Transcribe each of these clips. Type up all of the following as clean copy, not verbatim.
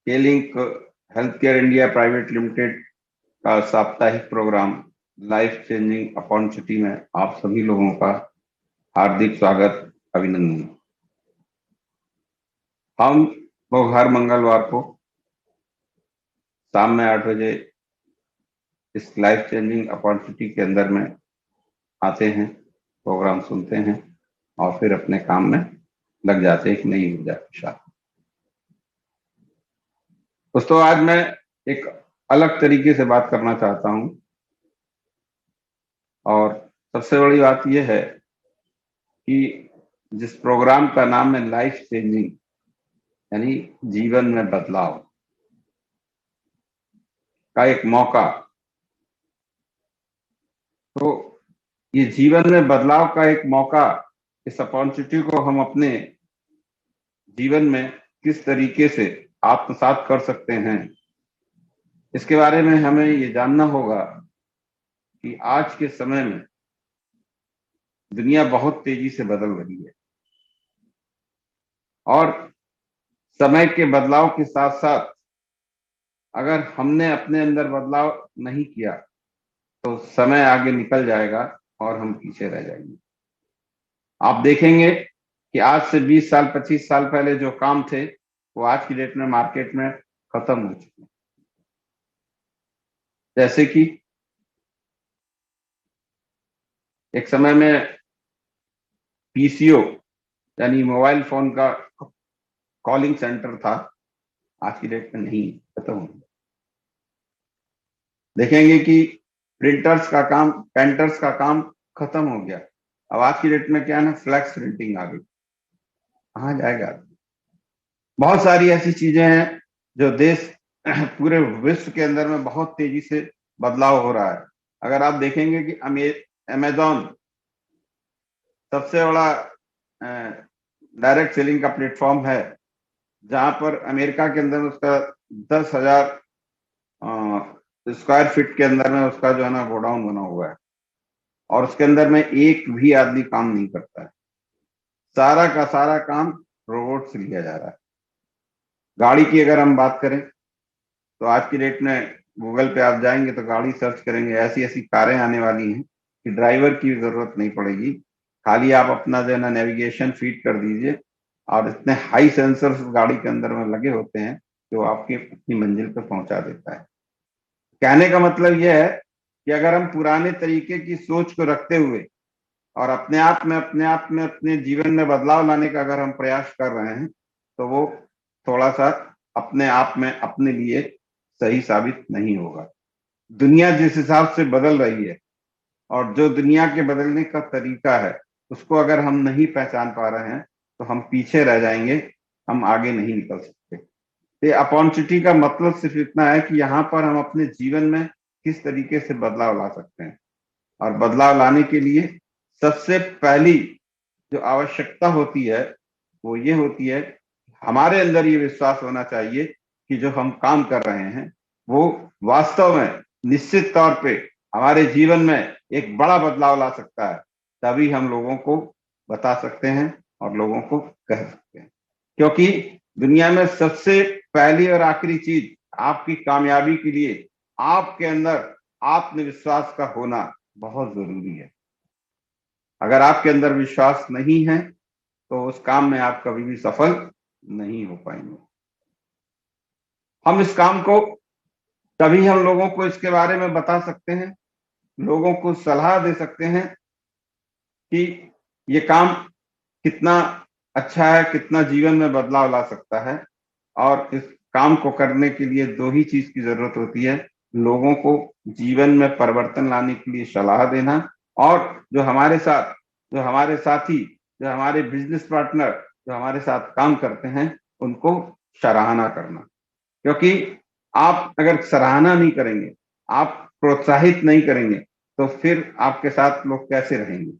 के link health care India private limited का साप्ताहिक प्रोग्राम लाइफ चेंजिंग अपॉर्चुनिटी में आप सभी लोगों का हार्दिक स्वागत, अभिनंदन। हम लोग हर मंगलवार को शाम में 8 बजे इस लाइफ चेंजिंग अपॉर्चुनिटी के अंदर में आते हैं, प्रोग्राम सुनते हैं और फिर अपने काम में लग जाते हैं एक नई ऊर्जा के साथ। दोस्तों, आज मैं एक अलग तरीके से बात करना चाहता हूं और सबसे बड़ी बात यह है कि जिस प्रोग्राम का नाम है लाइफ चेंजिंग, यानी जीवन में बदलाव का एक मौका, तो ये जीवन में बदलाव का एक मौका, इस अपॉर्चुनिटी को हम अपने जीवन में किस तरीके से आत्मसात कर सकते हैं, इसके बारे में हमें ये जानना होगा कि आज के समय में दुनिया बहुत तेजी से बदल रही है और समय के बदलाव के साथ साथ अगर हमने अपने अंदर बदलाव नहीं किया तो समय आगे निकल जाएगा और हम पीछे रह जाएंगे। आप देखेंगे कि आज से 20 साल 25 साल पहले जो काम थे वो आज की डेट में मार्केट में खत्म हो चुके हैं। जैसे कि एक समय में पीसीओ यानी मोबाइल फोन का कॉलिंग सेंटर था, आज की डेट में नहीं, खत्म हो गया। देखेंगे कि प्रिंटर्स का काम, पेंटर्स का काम खत्म हो गया। अब आज की डेट में क्या है ना, फ्लैक्स प्रिंटिंग आ गई। कहाँ जाएगा? बहुत सारी ऐसी चीजें हैं जो देश पूरे विश्व के अंदर में बहुत तेजी से बदलाव हो रहा है। अगर आप देखेंगे कि अमेजॉन सबसे बड़ा डायरेक्ट सेलिंग का प्लेटफॉर्म है, जहां पर अमेरिका के अंदर उसका 10,000 स्क्वायर फीट के अंदर में उसका जो है ना गोडाउन बना हुआ है और उसके अंदर में एक भी आदमी काम नहीं करता है। सारा का सारा काम रोबोट से लिया जा रहा है। गाड़ी की अगर हम बात करें तो आज की डेट में गूगल पे आप जाएंगे तो गाड़ी सर्च करेंगे, ऐसी ऐसी कारें आने वाली हैं कि ड्राइवर की जरूरत नहीं पड़ेगी। खाली आप अपना जो है ना नेविगेशन फीड कर दीजिए और इतने हाई सेंसर्स गाड़ी के अंदर में लगे होते हैं जो आपके अपनी मंजिल पर पहुंचा देता है। कहने का मतलब यह है कि अगर हम पुराने तरीके की सोच को रखते हुए और अपने अपने जीवन में बदलाव लाने का अगर हम प्रयास कर रहे हैं तो वो थोड़ा सा अपने आप में अपने लिए सही साबित नहीं होगा। दुनिया जिस हिसाब से बदल रही है और जो दुनिया के बदलने का तरीका है उसको अगर हम नहीं पहचान पा रहे हैं तो हम पीछे रह जाएंगे, हम आगे नहीं निकल सकते। ये अपॉर्चुनिटी का मतलब सिर्फ इतना है कि यहाँ पर हम अपने जीवन में किस तरीके से बदलाव ला सकते हैं और बदलाव लाने के लिए सबसे पहली जो आवश्यकता होती है वो ये होती है, हमारे अंदर ये विश्वास होना चाहिए कि जो हम काम कर रहे हैं वो वास्तव में निश्चित तौर पे हमारे जीवन में एक बड़ा बदलाव ला सकता है। तभी हम लोगों को बता सकते हैं और लोगों को कह सकते हैं, क्योंकि दुनिया में सबसे पहली और आखिरी चीज आपकी कामयाबी के लिए आपके अंदर आत्मविश्वास का होना बहुत जरूरी है। अगर आपके अंदर विश्वास नहीं है तो उस काम में आप कभी भी सफल नहीं हो पाएंगे। हम इस काम को तभी हम लोगों को इसके बारे में बता सकते हैं, लोगों को सलाह दे सकते हैं कि ये काम कितना अच्छा है, कितना जीवन में बदलाव ला सकता है। और इस काम को करने के लिए दो ही चीज की जरूरत होती है, लोगों को जीवन में परिवर्तन लाने के लिए सलाह देना और जो हमारे साथी, जो हमारे बिजनेस पार्टनर, जो हमारे साथ काम करते हैं उनको सराहना करना। क्योंकि आप अगर सराहना नहीं करेंगे, आप प्रोत्साहित नहीं करेंगे तो फिर आपके साथ लोग कैसे रहेंगे?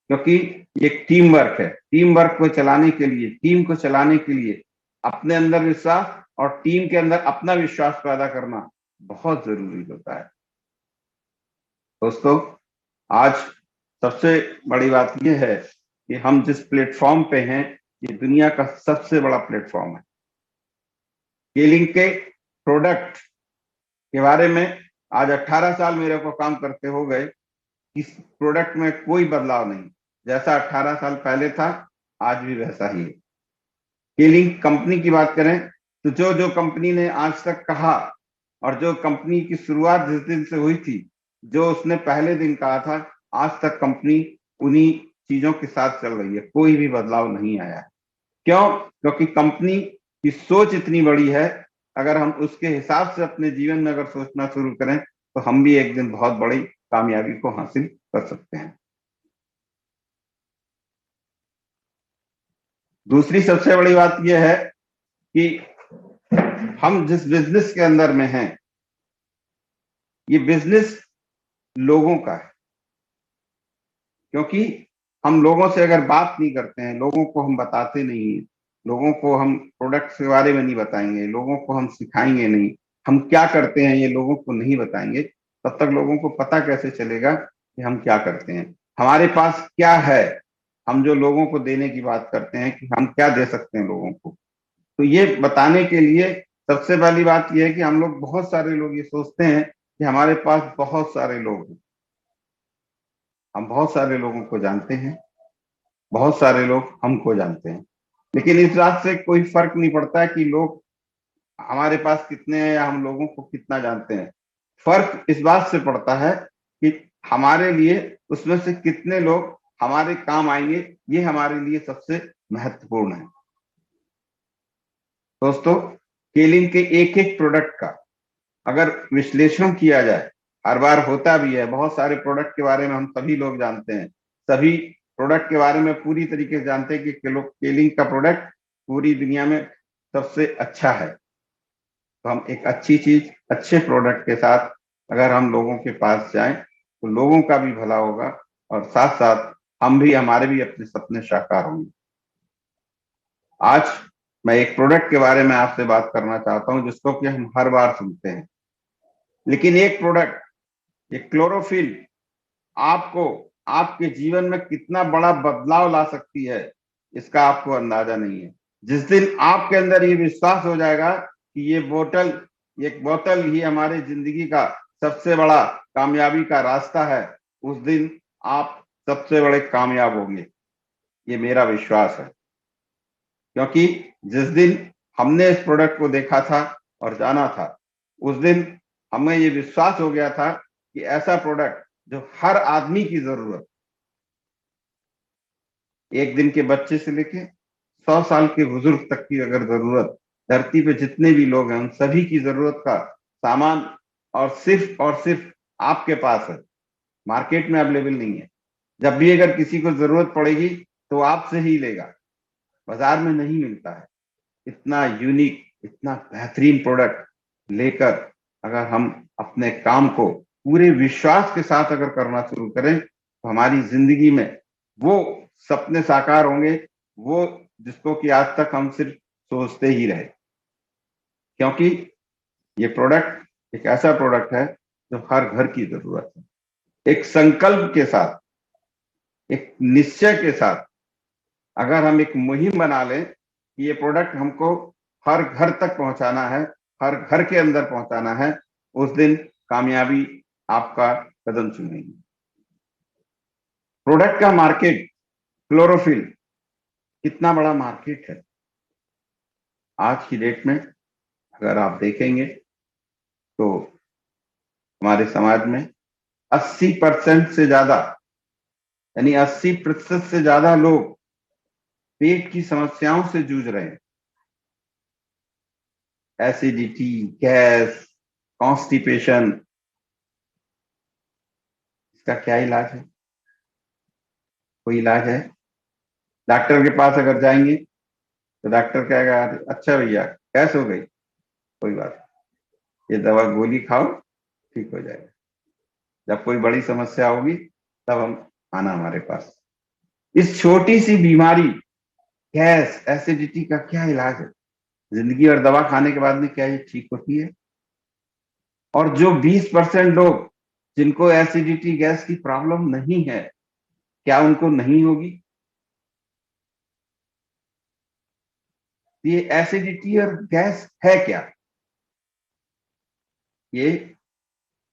क्योंकि ये टीम वर्क है। टीम वर्क को चलाने के लिए, टीम को चलाने के लिए अपने अंदर विश्वास और टीम के अंदर अपना विश्वास पैदा करना बहुत जरूरी होता है। दोस्तों, आज सबसे बड़ी बात यह है कि हम जिस प्लेटफॉर्म पे हैं ये दुनिया का सबसे बड़ा प्लेटफॉर्म है। केलिंग के प्रोडक्ट के बारे में आज 18 साल मेरे को काम करते हो गए, इस प्रोडक्ट में कोई बदलाव नहीं, जैसा 18 साल पहले था आज भी वैसा ही है। केलिंग कंपनी की बात करें तो जो जो कंपनी ने आज तक कहा और जो कंपनी की शुरुआत जिस दिन से हुई थी, जो उसने पहले दिन कहा था, आज तक कंपनी उन्हीं चीजों के साथ चल रही है, कोई भी बदलाव नहीं आया। क्यों? क्योंकि कंपनी की सोच इतनी बड़ी है, अगर हम उसके हिसाब से अपने जीवन में अगर सोचना शुरू करें तो हम भी एक दिन बहुत बड़ी कामयाबी को हासिल कर सकते हैं। दूसरी सबसे बड़ी बात यह है कि हम जिस बिजनेस के अंदर में हैं, ये बिजनेस लोगों का है। क्योंकि हम लोगों से अगर बात नहीं करते हैं, लोगों को हम बताते नहीं हैं, लोगों को हम प्रोडक्ट्स के बारे में नहीं बताएंगे, लोगों को हम सिखाएंगे नहीं, हम क्या करते हैं ये लोगों को नहीं बताएंगे, तब तक लोगों को पता कैसे चलेगा कि हम क्या करते हैं, हमारे पास क्या है। हम जो लोगों को देने की बात करते हैं कि हम क्या दे सकते हैं लोगों को, तो ये बताने के लिए सबसे पहली बात यह है कि हम लोग, बहुत सारे लोग ये सोचते हैं कि हमारे पास बहुत सारे लोग हैं। हम बहुत सारे लोगों को जानते हैं, बहुत सारे लोग हमको जानते हैं, लेकिन इस बात से कोई फर्क नहीं पड़ता है कि लोग हमारे पास कितने हैं या हम लोगों को कितना जानते हैं। फर्क इस बात से पड़ता है कि हमारे लिए उसमें से कितने लोग हमारे काम आएंगे, ये हमारे लिए सबसे महत्वपूर्ण है। दोस्तों, केलिंग के एक एक प्रोडक्ट का अगर विश्लेषण किया जाए, हर बार होता भी है, बहुत सारे प्रोडक्ट के बारे में हम सभी लोग जानते हैं, सभी प्रोडक्ट के बारे में पूरी तरीके से जानते हैं कि केलिंग का प्रोडक्ट पूरी दुनिया में सबसे अच्छा है। तो हम एक अच्छी चीज, अच्छे प्रोडक्ट के साथ अगर हम लोगों के पास जाएं तो लोगों का भी भला होगा और साथ साथ हम भी, हमारे भी अपने सपने साकार होंगे। आज मैं एक प्रोडक्ट के बारे में आपसे बात करना चाहता हूं जिसको कि हम हर बार सुनते हैं, लेकिन एक प्रोडक्ट, ये क्लोरोफिल, आपको आपके जीवन में कितना बड़ा बदलाव ला सकती है इसका आपको अंदाजा नहीं है। जिस दिन आपके अंदर ये विश्वास हो जाएगा कि ये बोतल ही हमारे जिंदगी का सबसे बड़ा कामयाबी का रास्ता है, उस दिन आप सबसे बड़े कामयाब होंगे, ये मेरा विश्वास है। क्योंकि जिस दिन हमने इस प्रोडक्ट को देखा था और जाना था, उस दिन हमें ये विश्वास हो गया था कि ऐसा प्रोडक्ट जो हर आदमी की जरूरत, एक दिन के बच्चे से लेके 100 साल के बुजुर्ग तक की अगर जरूरत, धरती पे जितने भी लोग हैं उन सभी की जरूरत का सामान और सिर्फ आपके पास है, मार्केट में अवेलेबल नहीं है। जब भी अगर किसी को जरूरत पड़ेगी तो आपसे ही लेगा, बाजार में नहीं मिलता है। इतना यूनिक, इतना बेहतरीन प्रोडक्ट लेकर अगर हम अपने काम को पूरे विश्वास के साथ अगर करना शुरू करें तो हमारी जिंदगी में वो सपने साकार होंगे, वो जिसको कि आज तक हम सिर्फ सोचते ही रहे। क्योंकि ये प्रोडक्ट एक ऐसा प्रोडक्ट है जो हर घर की जरूरत है। एक संकल्प के साथ, एक निश्चय के साथ अगर हम एक मुहिम बना लें कि ये प्रोडक्ट हमको हर घर तक पहुंचाना है, हर घर के अंदर पहुंचाना है, उस दिन कामयाबी आपका कदम चूमेगी। प्रोडक्ट का मार्केट, क्लोरोफिल, कितना बड़ा मार्केट है आज की डेट में अगर आप देखेंगे तो हमारे समाज में 80% से ज्यादा, यानी 80% से ज्यादा लोग पेट की समस्याओं से जूझ रहे हैं। एसिडिटी, गैस, कॉन्स्टिपेशन, इसका क्या इलाज है? कोई इलाज है? डॉक्टर के पास अगर जाएंगे तो डॉक्टर कहेगा अच्छा भैया गैस हो गई, कोई बात नहीं, ये दवा गोली खाओ ठीक हो जाएगा। जब कोई बड़ी समस्या होगी तब हम आना हमारे पास। इस छोटी सी बीमारी, गैस, एसिडिटी का क्या इलाज है? जिंदगी और दवा खाने के बाद में क्या ये ठीक होती है? और जो 20% लोग जिनको एसिडिटी, गैस की प्रॉब्लम नहीं है, क्या उनको नहीं होगी? ये एसिडिटी और गैस है क्या? ये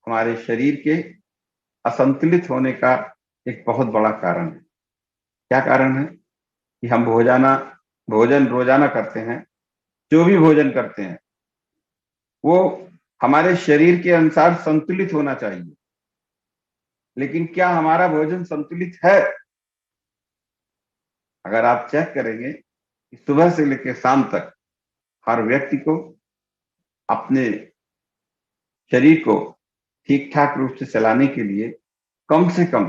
हमारे शरीर के असंतुलित होने का एक बहुत बड़ा कारण है। क्या कारण है? कि हम भोजन रोजाना करते हैं, जो भी भोजन करते हैं वो हमारे शरीर के अनुसार संतुलित होना चाहिए। लेकिन क्या हमारा भोजन संतुलित है? अगर आप चेक करेंगे कि सुबह से लेकर शाम तक हर व्यक्ति को अपने शरीर को ठीक ठाक रूप से चलाने के लिए कम से कम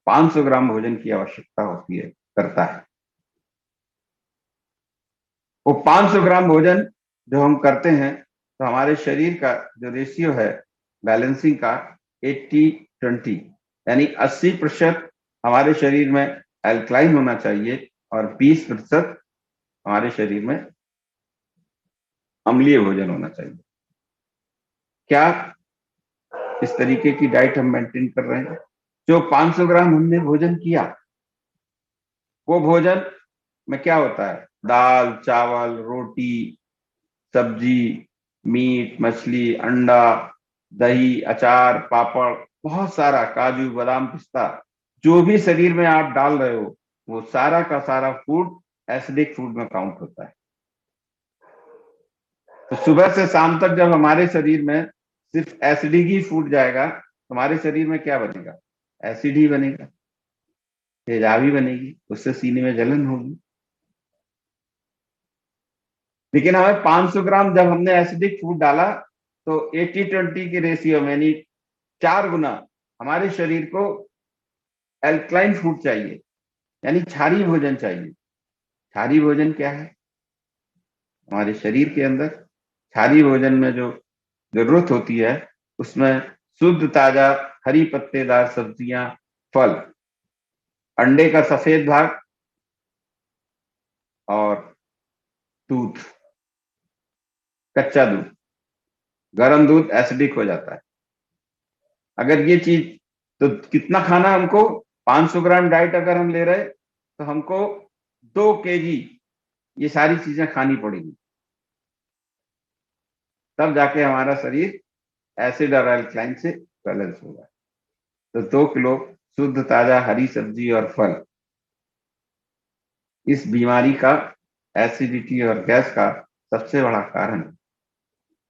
500 ग्राम भोजन की आवश्यकता होती है, करता है। वो 500 ग्राम भोजन जो हम करते हैं, तो हमारे शरीर का जो रेशियो है बैलेंसिंग का 80-20, यानी 80% हमारे शरीर में एल्कलाइन होना चाहिए और 20% हमारे शरीर में अम्लीय भोजन होना चाहिए। क्या इस तरीके की डाइट हम मेंटेन कर रहे हैं? जो 500 ग्राम हमने भोजन किया, वो भोजन में क्या होता है? दाल, चावल, रोटी, सब्जी, मीट, मछली, अंडा, दही, अचार, पापड़, बहुत सारा काजू, बादाम, पिस्ता, जो भी शरीर में आप डाल रहे हो वो सारा का सारा फूड एसिडिक फूड में काउंट होता है। तो सुबह से शाम तक जब हमारे शरीर में सिर्फ एसिडिक ही फूड जाएगा, तो हमारे शरीर में क्या बनेगा? एसिड ही बनेगा, तेजाबी बनेगी, उससे सीने में जलन होगी। लेकिन हमें 500 ग्राम जब हमने एसिडिक फूड डाला, तो 80-20 की रेशियो में, यानी 4 गुना हमारे शरीर को एल्कलाइन फूड चाहिए, यानी क्षारीय भोजन चाहिए। क्षारीय भोजन क्या है? हमारे शरीर के अंदर क्षारीय भोजन में जो जरूरत होती है, उसमें शुद्ध ताजा हरी पत्तेदार सब्जियां, फल, अंडे का सफेद भाग और दूध, कच्चा दूध। गर्म दूध एसिडिक हो जाता है। अगर ये चीज, तो कितना खाना हमको? 500 ग्राम डाइट अगर हम ले रहे, तो हमको 2 kg ये सारी चीजें खानी पड़ेगी, तब जाके हमारा शरीर एसिड और एल्कलाइन से बैलेंस होगा। तो 2 किलो शुद्ध ताजा हरी सब्जी और फल इस बीमारी का, एसिडिटी और गैस का सबसे बड़ा कारण है।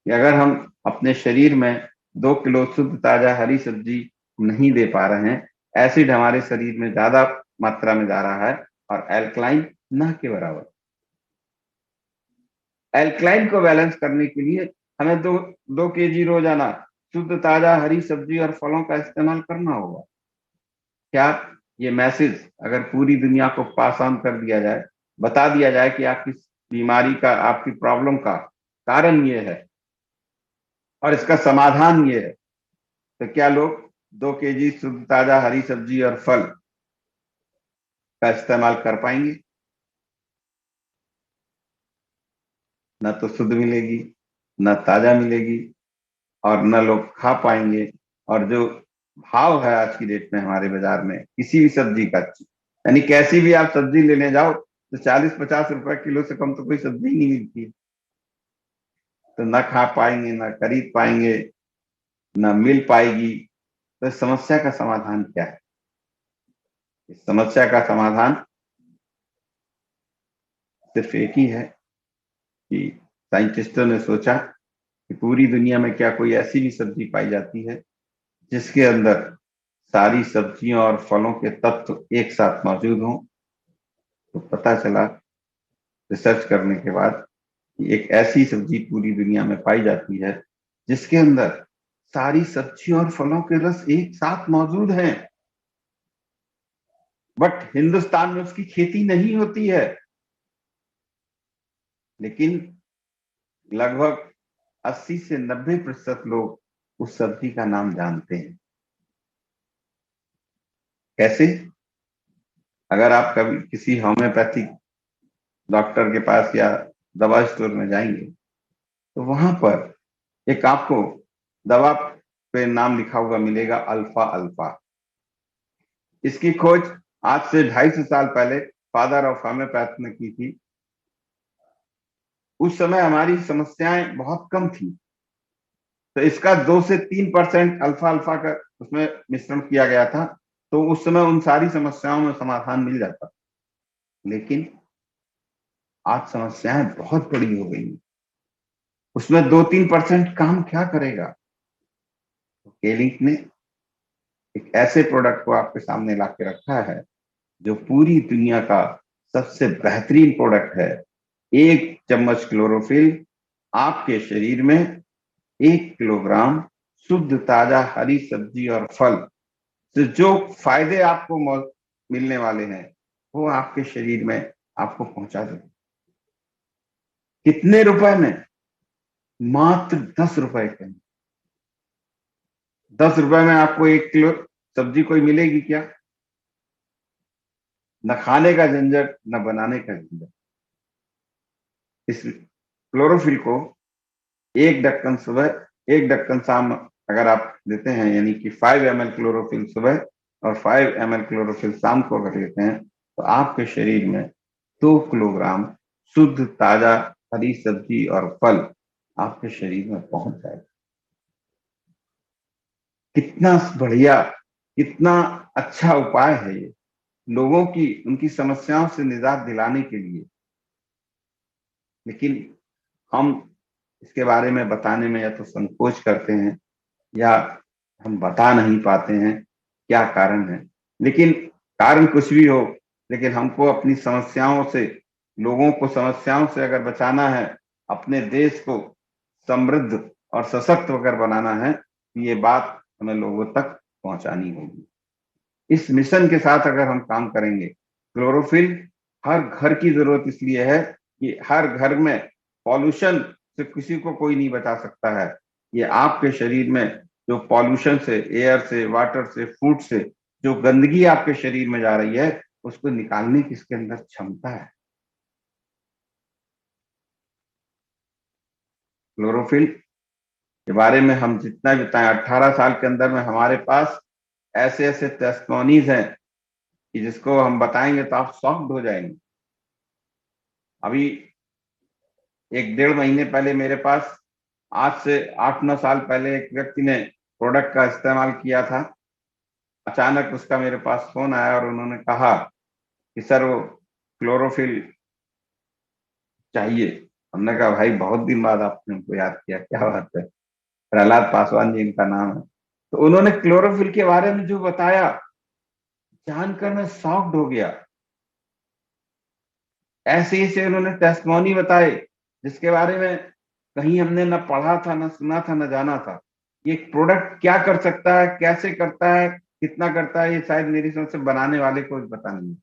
कि अगर हम अपने शरीर में 2 किलो शुद्ध ताजा हरी सब्जी नहीं दे पा रहे हैं, एसिड हमारे शरीर में ज्यादा मात्रा में जा रहा है और एल्कलाइन न के बराबर। एल्कलाइन को बैलेंस करने के लिए हमें 2 kg रोजाना शुद्ध ताजा हरी सब्जी और फलों का इस्तेमाल करना होगा। क्या ये मैसेज अगर पूरी दुनिया को पास ऑन कर दिया जाए, बता दिया जाए कि आपकी बीमारी का, आपकी प्रॉब्लम का कारण ये है और इसका समाधान ये है, तो क्या लोग 2 kg शुद्ध ताजा हरी सब्जी और फल का इस्तेमाल कर पाएंगे? न तो शुद्ध मिलेगी, न ताजा मिलेगी, और न लोग खा पाएंगे। और जो भाव है आज की डेट में हमारे बाजार में किसी भी सब्जी का, यानी कैसी भी आप सब्जी लेने जाओ तो 40-50 रुपए किलो से कम तो कोई सब्जी ही नहीं मिलती है। तो न खा पाएंगे, न खरीद पाएंगे, न मिल पाएगी। तो इस समस्या का समाधान क्या है? इस समस्या का समाधान सिर्फ एक ही है कि साइंटिस्टों ने सोचा कि पूरी दुनिया में क्या कोई ऐसी भी सब्जी पाई जाती है जिसके अंदर सारी सब्जियों और फलों के तत्व एक साथ मौजूद हों। तो पता चला रिसर्च करने के बाद कि एक ऐसी सब्जी पूरी दुनिया में पाई जाती है जिसके अंदर सारी सब्जियों और फलों के रस एक साथ मौजूद हैं, बट हिंदुस्तान में उसकी खेती नहीं होती है। लेकिन लगभग 80 से 90% लोग उस सब्जी का नाम जानते हैं। कैसे? अगर आप कभी किसी होम्योपैथिक डॉक्टर के पास या दवा स्टोर में जाएंगे, तो वहां पर एक आपको दवा पे नाम लिखा हुआ मिलेगा, अल्फा अल्फा। इसकी खोज आज से 250 साल पहले फादर ऑफ होम्योपैथ ने की थी। उस समय हमारी समस्याएं बहुत कम थी, तो इसका 2 से 3% अल्फा अल्फा का उसमें मिश्रण किया गया था, तो उस समय उन सारी समस्याओं में समाधान मिल जाता। लेकिन आज समस्याएं बहुत बड़ी हो गई हैं। उसमें 2-3% काम क्या करेगा? तो केलिंक ने एक ऐसे प्रोडक्ट को आपके सामने ला के रखा है जो पूरी दुनिया का सबसे बेहतरीन प्रोडक्ट है। 1 चम्मच क्लोरोफिल आपके शरीर में 1 किलोग्राम शुद्ध ताजा हरी सब्जी और फल से जो फायदे आपको मिलने वाले हैं वो आपके शरीर में आपको पहुंचा देगा। कितने रुपए में? मात्र 10 रुपए के। 10 रुपए में आपको 1 किलो सब्जी कोई मिलेगी क्या? न खाने का झंझट, न बनाने का झंझट। इस क्लोरोफिल को 1 ढक्कन सुबह 1 ढक्कन शाम अगर आप देते हैं, यानी कि 5 ml क्लोरोफिल सुबह और 5 ml क्लोरोफिल शाम को अगर लेते हैं, तो आपके शरीर में 2 किलोग्राम शुद्ध ताजा हरी सब्जी और फल आपके शरीर में पहुंच जाएगा। कितना बढ़िया, कितना अच्छा उपाय है ये लोगों की उनकी समस्याओं से निजात दिलाने के लिए। लेकिन हम इसके बारे में बताने में या तो संकोच करते हैं या हम बता नहीं पाते हैं क्या कारण है। लेकिन कारण कुछ भी हो, लेकिन हमको अपनी समस्याओं से, लोगों को समस्याओं से अगर बचाना है, अपने देश को समृद्ध और सशक्त अगर बनाना है, तो ये बात हमें लोगों तक पहुंचानी होगी। इस मिशन के साथ अगर हम काम करेंगे, क्लोरोफिल हर घर की जरूरत इसलिए है कि हर घर में पॉल्यूशन से किसी को कोई नहीं बचा सकता है। ये आपके शरीर में जो पॉल्यूशन से, एयर से, वाटर से, फूड से जो गंदगी आपके शरीर में जा रही है, उसको निकालने की इसके अंदर क्षमता है। क्लोरोफिल के बारे में हम जितना बताएं, 18 साल के अंदर में हमारे पास ऐसे ऐसे टेस्टिमोनीज हैं कि जिसको हम बताएंगे तो आप शॉक्ड हो जाएंगे। अभी 1-1.5 महीने पहले मेरे पास, आज से 8-9 साल पहले एक व्यक्ति ने प्रोडक्ट का इस्तेमाल किया था। अचानक उसका मेरे पास फोन आया और उन्होंने कहा कि सर वो क्लोरोफिल चाहिए। हमने कहा भाई बहुत दिन बाद आपने हमको याद किया, क्या बात है। प्रहलाद पासवान जी इनका नाम है। तो उन्होंने क्लोरोफिल के बारे में जो बताया, जानकर मैं शॉक्ड हो गया। ऐसे ही से उन्होंने टेस्टिमोनी बताए जिसके बारे में कहीं हमने न पढ़ा था, न सुना था, न जाना था। ये प्रोडक्ट क्या कर सकता है, कैसे करता है, कितना करता है, ये शायद मेरी समझ से बनाने वाले को भी पता नहीं है।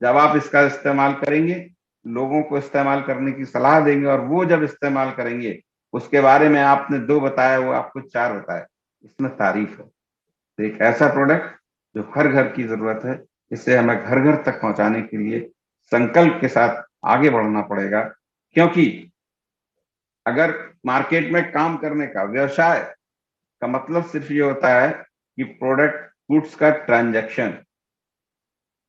जब आप इसका इस्तेमाल करेंगे, लोगों को इस्तेमाल करने की सलाह देंगे और वो जब इस्तेमाल करेंगे, उसके बारे में आपने 2 बताया, वो आपको 4 बताए, इसमें तारीफ है। तो एक ऐसा प्रोडक्ट जो हर घर की जरूरत है, इसे हमें घर घर तक पहुंचाने के लिए संकल्प के साथ आगे बढ़ना पड़ेगा। क्योंकि अगर मार्केट में काम करने का, व्यवसाय का मतलब सिर्फ ये होता है कि प्रोडक्ट गुड्स का ट्रांजैक्शन,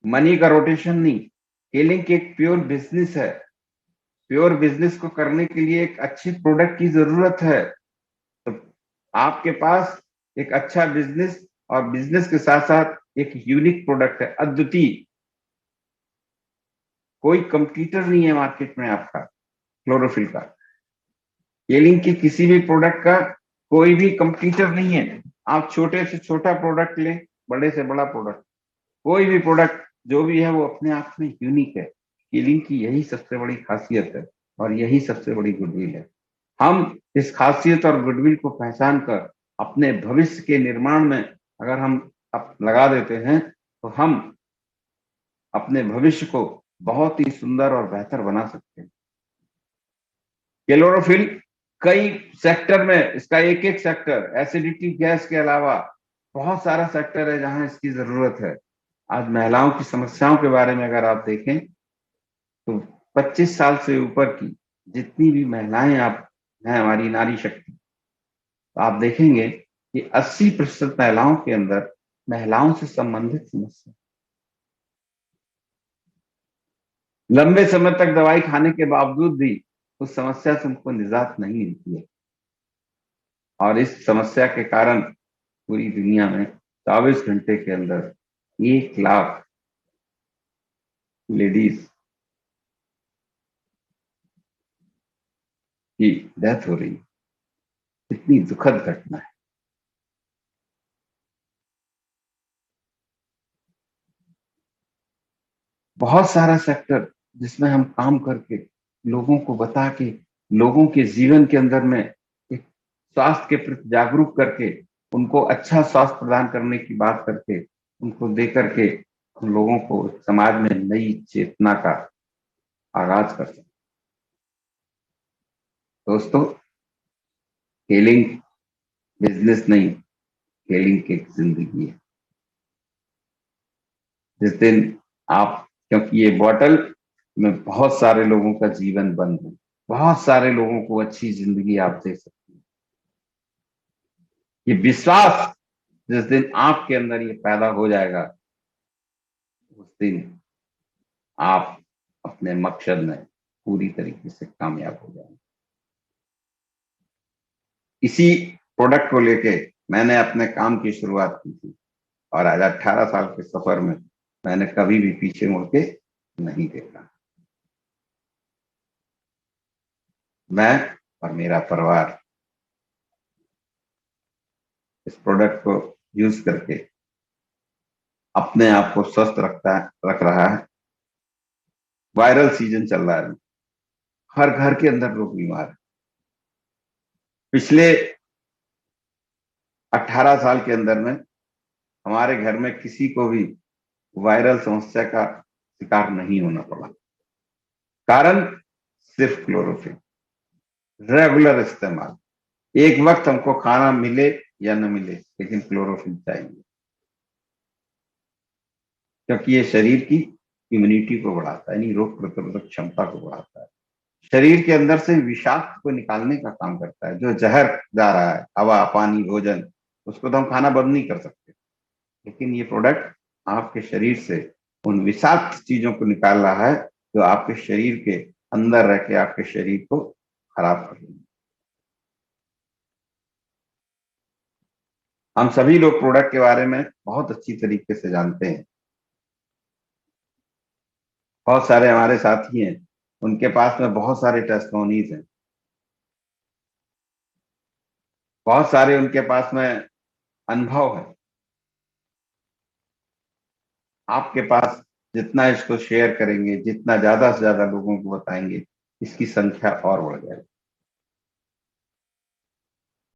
मनी का रोटेशन नहीं। सेलिंग एक प्योर बिजनेस है। प्योर बिजनेस को करने के लिए एक अच्छे प्रोडक्ट की जरूरत है। तो आपके पास एक अच्छा बिजनेस और बिजनेस के साथ साथ एक यूनिक प्रोडक्ट है, अद्वितीय। कोई कंपटीटर नहीं है मार्केट में आपका क्लोरोफिल का। केलिंग की किसी भी प्रोडक्ट का कोई भी कंपटीटर नहीं है। आप छोटे से छोटा प्रोडक्ट लें, बड़े से बड़ा प्रोडक्ट, कोई भी प्रोडक्ट जो भी है वो अपने आप में यूनिक है। केलिंग की यही सबसे बड़ी खासियत है और यही सबसे बड़ी गुडविल है। हम इस खासियत और गुडविल को पहचान कर अपने भविष्य के निर्माण में अगर हम लगा देते हैं, तो हम अपने भविष्य को बहुत ही सुंदर और बेहतर बना सकते हैं। क्लोरोफिल कई सेक्टर में, इसका एक एक सेक्टर, एसिडिटी गैस के अलावा बहुत सारा सेक्टर है जहां इसकी जरूरत है। आज महिलाओं की समस्याओं के बारे में अगर आप देखें, तो 25 साल से ऊपर की जितनी भी महिलाएं आप हैं, हमारी नारी शक्ति, तो आप देखेंगे कि 80% महिलाओं के अंदर महिलाओं से संबंधित समस्या, लंबे समय तक दवाई खाने के बावजूद भी उस समस्या से उनको निजात नहीं मिलती है। और इस समस्या के कारण पूरी दुनिया में 24 घंटे के अंदर 1 लाख लेडीज की डेथ हो रही है। इतनी दुखद घटना है। बहुत सारा सेक्टर जिसमें हम काम करके लोगों को बता के लोगों के जीवन के अंदर में एक स्वास्थ्य के प्रति जागरूक करके उनको अच्छा स्वास्थ्य प्रदान करने की बात करके उनको दे करके हम लोगों को समाज में नई चेतना का आगाज कर सकते। दोस्तों, हेलिंग बिजनेस नहीं, हेलिंग एक जिंदगी है। जिस दिन आप, क्योंकि ये बॉटल में बहुत सारे लोगों का जीवन बंद है, बहुत सारे लोगों को अच्छी जिंदगी आप दे सकते हैं। ये विश्वास जिस दिन आपके अंदर ये पैदा हो जाएगा, उस दिन आप अपने मकसद में पूरी तरीके से कामयाब हो जाएंगे। इसी प्रोडक्ट को लेके मैंने अपने काम की शुरुआत की थी और आज 18 साल के सफर में मैंने कभी भी पीछे मुड़ के नहीं देखा। मैं और मेरा परिवार इस प्रोडक्ट को यूज करके अपने आप को स्वस्थ रख रहा है। वायरल सीजन चल रहा है, हर घर के अंदर लोग बीमार है। पिछले 18 साल के अंदर में हमारे घर में किसी को भी वायरल समस्या का शिकार नहीं होना पड़ा। कारण सिर्फ क्लोरोफिल, रेगुलर इस्तेमाल। एक वक्त हमको खाना मिले या न मिले, लेकिन क्लोरोफिल चाहिए, क्योंकि ये शरीर की इम्यूनिटी को बढ़ाता है, यानी रोग प्रतिरोधक क्षमता को बढ़ाता है। शरीर के अंदर से विषाक्त को निकालने का काम करता है। जो जहर जा रहा है, हवा, पानी, भोजन, उसको तो हम खाना बंद नहीं कर सकते, लेकिन ये प्रोडक्ट आपके शरीर से उन विषाक्त चीजों को निकाल रहा है जो आपके शरीर के अंदर रह के आपके शरीर को खराब कर रही है। हम सभी लोग प्रोडक्ट के बारे में बहुत अच्छी तरीके से जानते हैं। बहुत सारे हमारे साथी हैं, उनके पास में बहुत सारे टेस्टिमोनीज हैं, बहुत सारे उनके पास में अनुभव है। आपके पास जितना इसको शेयर करेंगे, जितना ज्यादा से ज्यादा लोगों को बताएंगे, इसकी संख्या और बढ़ जाएगी।